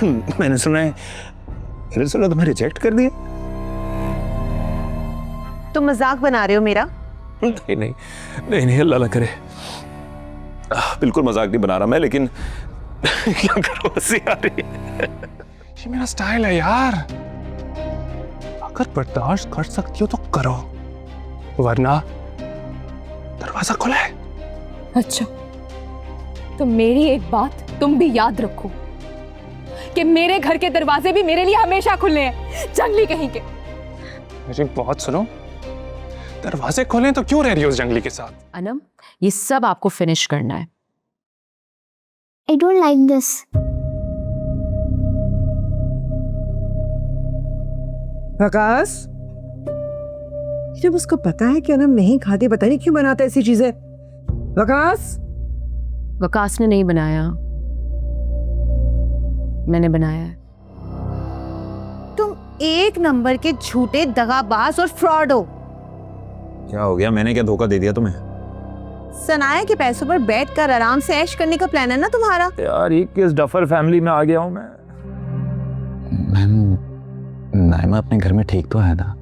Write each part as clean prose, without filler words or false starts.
मैंने सुना है रसूला तुम्हें रिजेक्ट कर दिया। तुम मजाक बना रहे हो मेरा? नहीं नहीं नहीं नहीं, अल्लाह ना करे, बिल्कुल मजाक नहीं बना रहा मैं, लेकिन क्या करो, हंसी आ रही है। ये मेरा स्टाइल है यार, अगर बर्दाश्त कर सकती हो तो करो, वरना दरवाजा खुला है। अच्छा, तो मेरी एक बात तुम भी याद रखो कि मेरे घर के दरवाजे भी मेरे लिए हमेशा खुले हैं, जंगली कहीं के। मेरी बात सुनो, दरवाजे खोले तो क्यों रह रही हो उस जंगली के साथ? अनम, ये सब आपको फिनिश करना है। I don't like this. आकाश, जब उसको पता है कि अनम नहीं खाती, पता नहीं क्यों बनाता ऐसी चीजें। आकाश, वकास ने नहीं बनाया, मैंने बनाया है। तुम एक नंबर के झूठे, दगाबाज और फ्रॉड हो। क्या हो गया, मैंने क्या धोखा दे दिया तुम्हें? सनाया के पैसों पर बैठकर आराम से ऐश करने का प्लान है ना तुम्हारा? यार ये किस डफर फैमिली में आ गया हूं मैं। मैम, नाइमा अपने घर में ठीक तो है ना?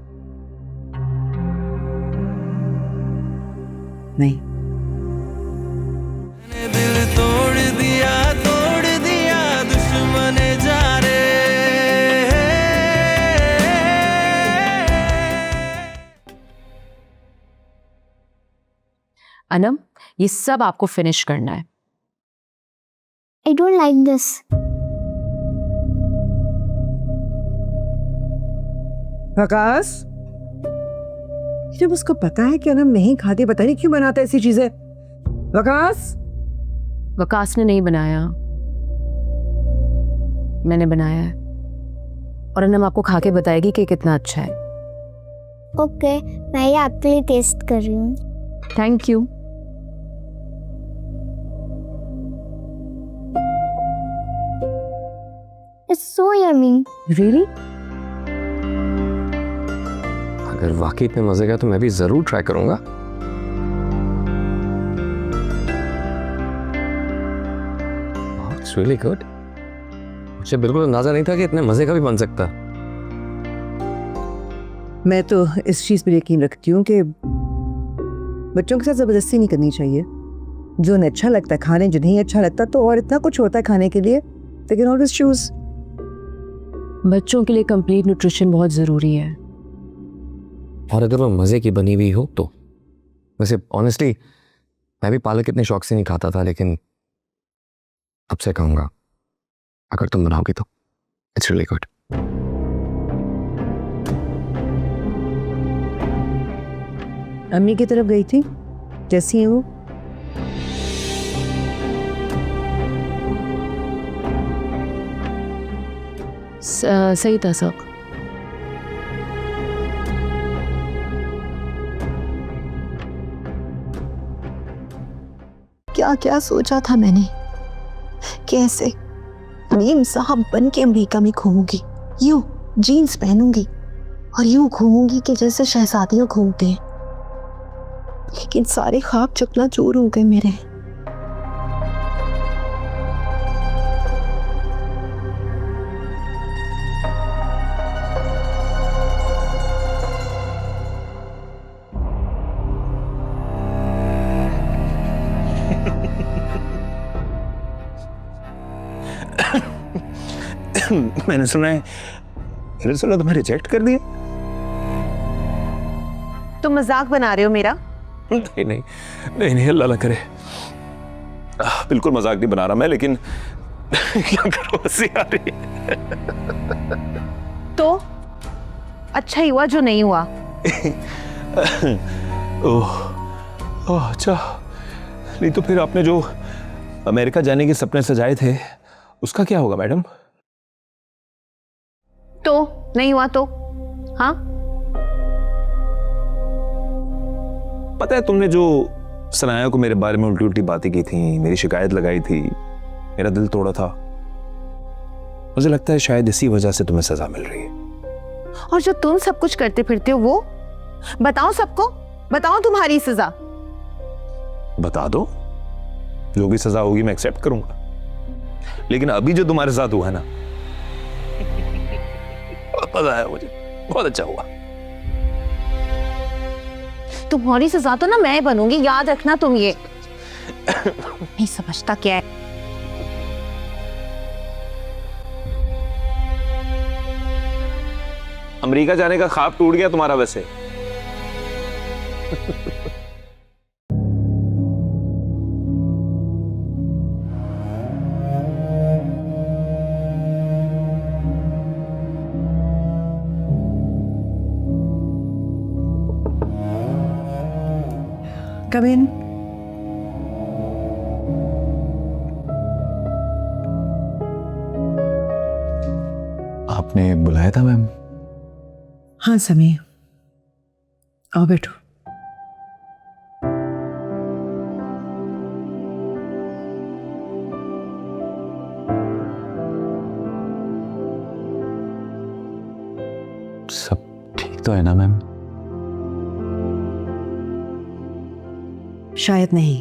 नहीं, दिल तोड़ दिया दुश्मन जा रे। अनम, ये सब आपको फिनिश करना है। I don't like this. आकाश, जब उसको पता है कि अनम नहीं खाती, पता नहीं क्यों बनाता ऐसी चीजें। आकाश, वकास ने नहीं बनाया, मैंने बनाया है। और अनम आपको खा के बताएगी कि कितना अच्छा है। Okay, मैं ये आपके लिए टेस्ट कर रही हूँ। Thank you. It's so yummy. Really? अगर वाकई इतने मजे का तो मैं भी जरूर ट्राई करूंगा। It's really good. मुझे बिल्कुल अंदाजा नहीं था कि इतने मजे का भी बन सकता। मैं तो इस चीज पर यकीन रखती हूँ कि बच्चों के साथ जबरदस्ती नहीं करनी चाहिए। जो उन्हें अच्छा लगता है खाने, जो नहीं अच्छा लगता तो और इतना कुछ होता है खाने के लिए, they can always choose. बच्चों के लिए कंप्लीट न्यूट्रिशन बहुत ज़रूरी है। और अगर वो मजे की बनी हुई हो तो। वैसे ऑनेस्टली मैं भी पालक इतने शौक से नहीं खाता था, लेकिन अब से कहूँगा अगर तुम बनाओगी तो इट्स रियली गुड। अम्मी की तरफ गई थी, जैसी है वो। सही था सब। क्या क्या सोचा था मैंने, कैसे मीम साहब बन के अमेरिका में घूमूंगी, यूं जीन्स पहनूंगी और यूं घूमूंगी कि जैसे शहजादियां घूमते हैं। लेकिन सारे ख्वाब चकनाचूर हो गए मेरे। मैंने सुना है रसूला तुम्हें रिजेक्ट कर दिया। तुम मजाक बना रहे हो मेरा? नहीं नहीं नहीं नहीं, अल्लाह ना करे, बिल्कुल मजाक नहीं बना रहा मैं, लेकिन क्या करो, हंसी आ रही है। तो अच्छा ही हुआ जो नहीं हुआ। ओह ओह, अच्छा। नहीं तो फिर आपने जो अमेरिका जाने के सपने सजाए थे उसका क्या होगा मैडम? तो नहीं हुआ तो? हाँ, पता है तुमने जो सनाया को मेरे बारे में उल्टी उल्टी बातें की थी, मेरी शिकायत लगाई थी, मेरा दिल तोड़ा था। मुझे लगता है शायद इसी वजह से तुम्हें सजा मिल रही है। और जो तुम सब कुछ करते फिरते हो वो बताओ सबको, बताओ तुम्हारी सजा। बता दो, जो भी सजा होगी मैं एक्सेप्ट करूंगा। लेकिन अभी जो तुम्हारे साथ हुआ है ना, मजा आया मुझे, बहुत अच्छा हुआ। तुम्हारी सजा तो ना मैं बनूंगी, याद रखना तुम ये। नहीं समझता क्या है। अमेरिका जाने का ख्वाब टूट गया तुम्हारा वैसे। Come in. आपने बुलाया था मैम? हाँ समी, आओ बैठो। सब ठीक तो है ना मैम? शायद नहीं।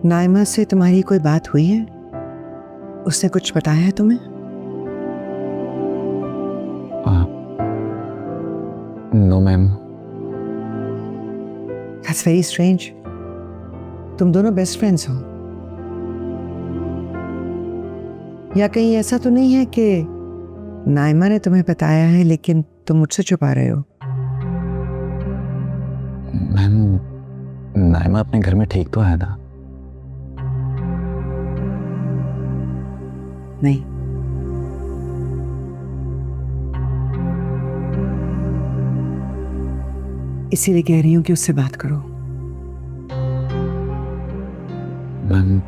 नाइमा से तुम्हारी कोई बात हुई है? उसने कुछ बताया है तुम्हें? No ma'am. That's very strange. तुम दोनों बेस्ट फ्रेंड्स हो। या कहीं ऐसा तो नहीं है कि नाइमा ने तुम्हें बताया है लेकिन तुम मुझसे छुपा रहे हो? मैम, नाइमा अपने घर में ठीक तो है ना? नहीं। इसीलिए कह रही हूं कि उससे बात करो। मैम,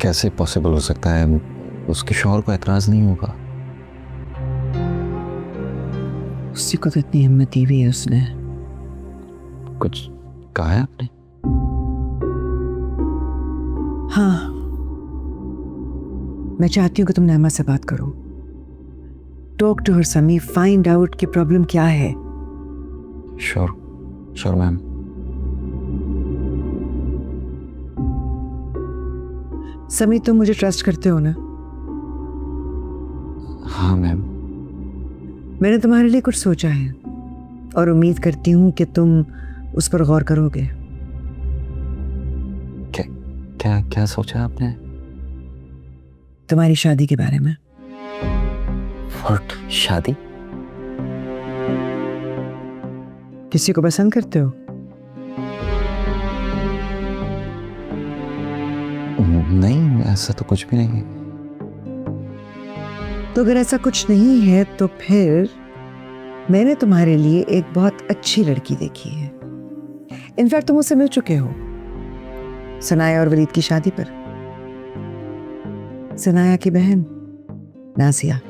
कैसे पॉसिबल हो सकता है? उसके शौहर को एतराज नहीं होगा? उसी को तो इतनी हिम्मत दी हुई है उसने। कुछ कहा है आपने? हाँ, मैं चाहती हूँ कि तुम नाइमा से बात करो। टॉक टू हर समी, फाइंड आउट कि प्रॉब्लम क्या है। Sure sure ma'am. समी, तुम मुझे ट्रस्ट करते हो ना? हाँ मैम। मैंने तुम्हारे लिए कुछ सोचा है और उम्मीद करती हूँ कि तुम उस पर गौर करोगे। क्या क्या क्या सोचा आपने? तुम्हारी शादी के बारे में। व्हाट? शादी? किसी को पसंद करते हो? नहीं, ऐसा तो कुछ भी नहीं है। तो अगर ऐसा कुछ नहीं है तो फिर मैंने तुम्हारे लिए एक बहुत अच्छी लड़की देखी है। इनफैक्ट तुम उससे मिल चुके हो सनाया और वलीद की शादी पर। सनाया की बहन नाजिया।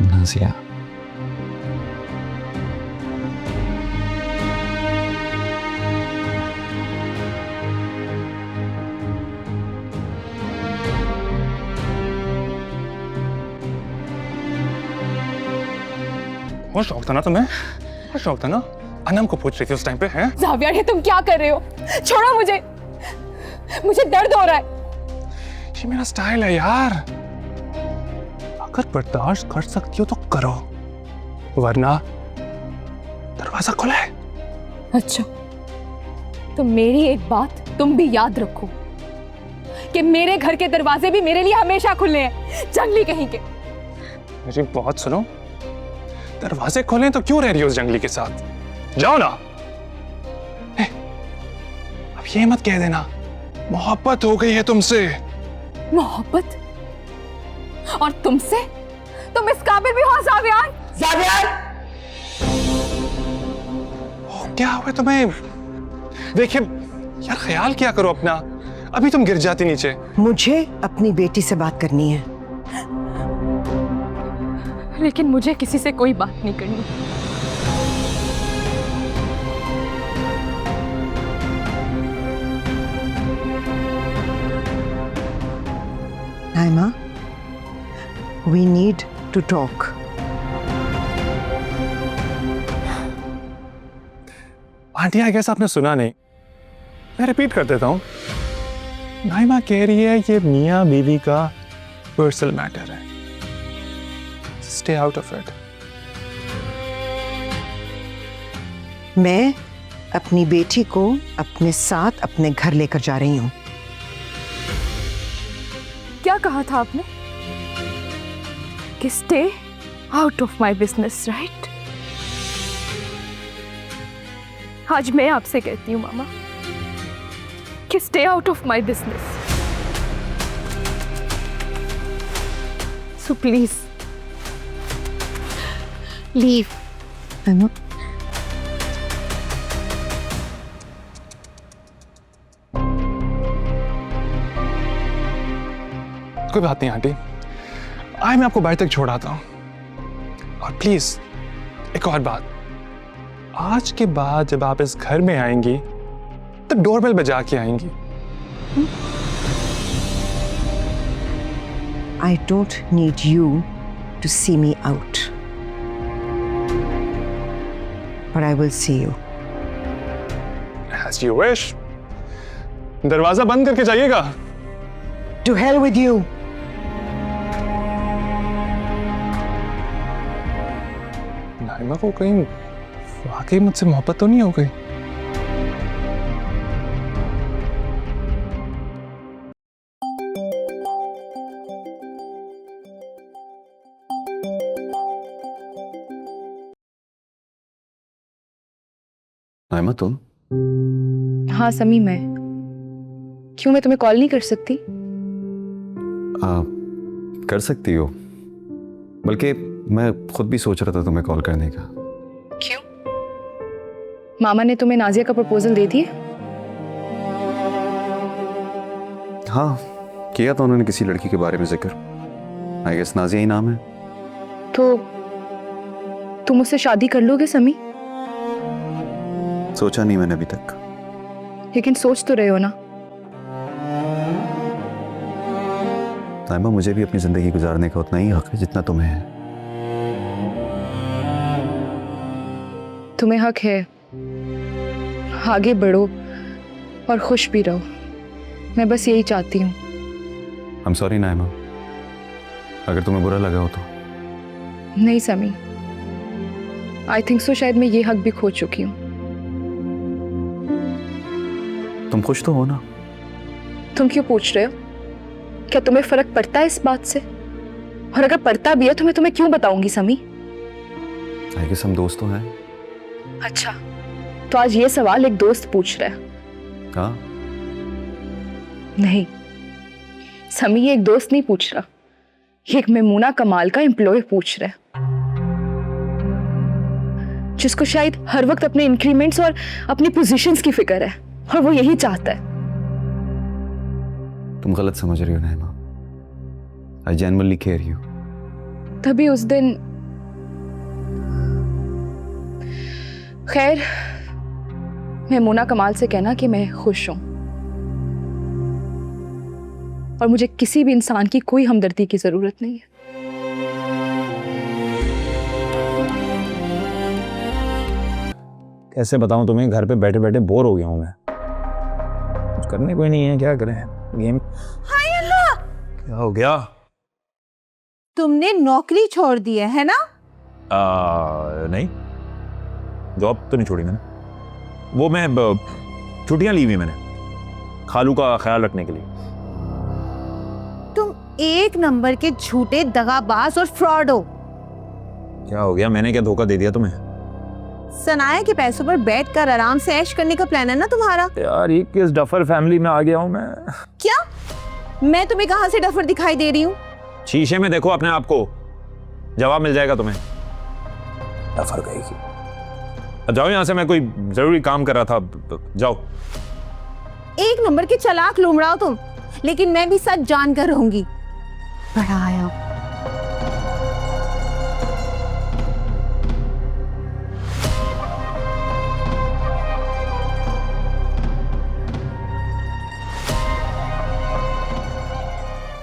नाजिया? बहुत शौक था ना तुम्हें? बहुत शौक था ना? अनम को पूछ रही थी उस टाइम पे, हैं? जावियर, ये तुम क्या कर रहे हो? छोड़ो मुझे, मुझे दर्द हो रहा है। ये मेरा स्टाइल है यार। अगर बर्दाश्त कर सकती हो तो करो, वरना दरवाजा खुला है। अच्छा, तो मेरी एक बात तुम भी याद रखो कि मेरे घर के दरवाजे भी मेरे लिए हमेशा खुले हैं, जंगली कहीं के। मेरी बात सुनो, दरवाजे खोले तो क्यों रह रही हो उस जंगली के साथ? जाओ ना। अब ये मत कह देना मोहब्बत हो गई है तुमसे। मोहब्बत? और तुमसे? तुम इस काबिल भी हो जावियार? जावियार! क्या हुआ तुम्हें? देखिए यार, ख्याल किया करो अपना, अभी तुम गिर जाती नीचे। मुझे अपनी बेटी से बात करनी है। लेकिन मुझे किसी से कोई बात नहीं करनी। Naima, we need to talk. आंटी, आई गेस आपने सुना नहीं, मैं रिपीट कर देता हूं। नाइमा कह रही है ये मियाँ बीवी का पर्सनल मैटर है, स्टे आउट ऑफ इट। मैं अपनी बेटी को अपने साथ अपने घर लेकर जा रही हूँ। क्या कहा था आपने? कि stay out of my business, right? आज मैं आपसे कहती हूँ मामा कि stay out of my business. So please leave. कोई बात नहीं आंटी, आए मैं आपको बाहर तक छोड़ आता हूं। और प्लीज एक और बात, आज के बाद जब आप इस घर में आएंगी तो डोरबेल बजा के आएंगी। I don't need you to see me out, but I will see you. As you wish. दरवाजा बंद करके जाइएगा। To hell with you. Naima को कहीं वाकई मुझसे मोहब्बत तो नहीं हो गई? नाइमा तुम? हाँ समी, मैं क्यों, मैं तुम्हें कॉल नहीं कर सकती? कर सकती हो, बल्कि मैं खुद भी सोच रहा था तुम्हें कॉल करने का। क्यों? मामा ने तुम्हें नाजिया का प्रपोजल दे दिए? हाँ, किया था उन्होंने किसी लड़की के बारे में जिक्र। आई गेस नाजिया ही नाम है। तो तुम उससे शादी कर लोगे समी? सोचा नहीं मैंने अभी तक। लेकिन सोच तो रहे हो ना। नाइमा, मुझे भी अपनी जिंदगी गुजारने का उतना ही हक है जितना तुम्हें है। तुम्हें हक है, आगे बढ़ो और खुश भी रहो। मैं बस यही चाहती हूँ। I'm sorry नाइमा, अगर तुम्हें बुरा लगा हो तो। नहीं समी, आई थिंक सो शायद मैं ये हक भी खो चुकी हूँ। तुम खुश तो हो ना? तुम क्यों पूछ रहे हो? क्या तुम्हें फर्क पड़ता है इस बात से? और अगर पड़ता भी है तो मैं तुम्हें क्यों बताऊंगी समी? आई गेस हम दोस्त तो हैं। अच्छा, तो आज ये सवाल एक दोस्त पूछ रहा है। हाँ? नहीं समी, ये एक दोस्त नहीं पूछ रहा, ये एक मेमूना कमाल का एम्प्लॉय पूछ रहा है, जिसको शायद हर वक्त अपने इंक्रीमेंट्स और अपनी पोजीशंस की फिक्र है, और वो यही चाहता है। तुम गलत समझ रही हो Naima. I genuinely care you. तभी उस दिन, खैर मेमूना कमाल से कहना कि मैं खुश हूं और मुझे किसी भी इंसान की कोई हमदर्दी की जरूरत नहीं है। कैसे बताऊं तुम्हें, घर पे बैठे बैठे बोर हो गया हूं मैं। कुछ करने को ही नहीं है, क्या करें? गेम। हाय अल्लाह, क्या हो गया? तुमने नौकरी छोड़ दी है ना? नहीं, जॉब तो नहीं छोड़ी मैंने। वो मैं छुट्टियां ली हुई मैंने, खालू का ख्याल रखने के लिए। तुम एक नंबर के झूठे, दगाबाज और फ्रॉड हो। क्या हो गया? मैंने क्या धोखा दे दिया तुम्हें? सनाया के पैसों पर बैठकर आराम से ऐश करने का प्लान है ना तुम्हारा? यार ये किस डफर फैमिली में आ गया हूं मैं। क्या? मैं तुम्हें कहां से डफर दिखाई दे रही हूँ? शीशे में देखो अपने आप को, जवाब मिल जाएगा तुम्हें। डफर गई। जाओ यहाँ से, मैं कोई जरूरी काम कर रहा था। जाओ। एक नंबर के चालाक लुमड़ा हो तुम, लेकिन मैं भी सच जानकर रहूंगी। बड़ा आया।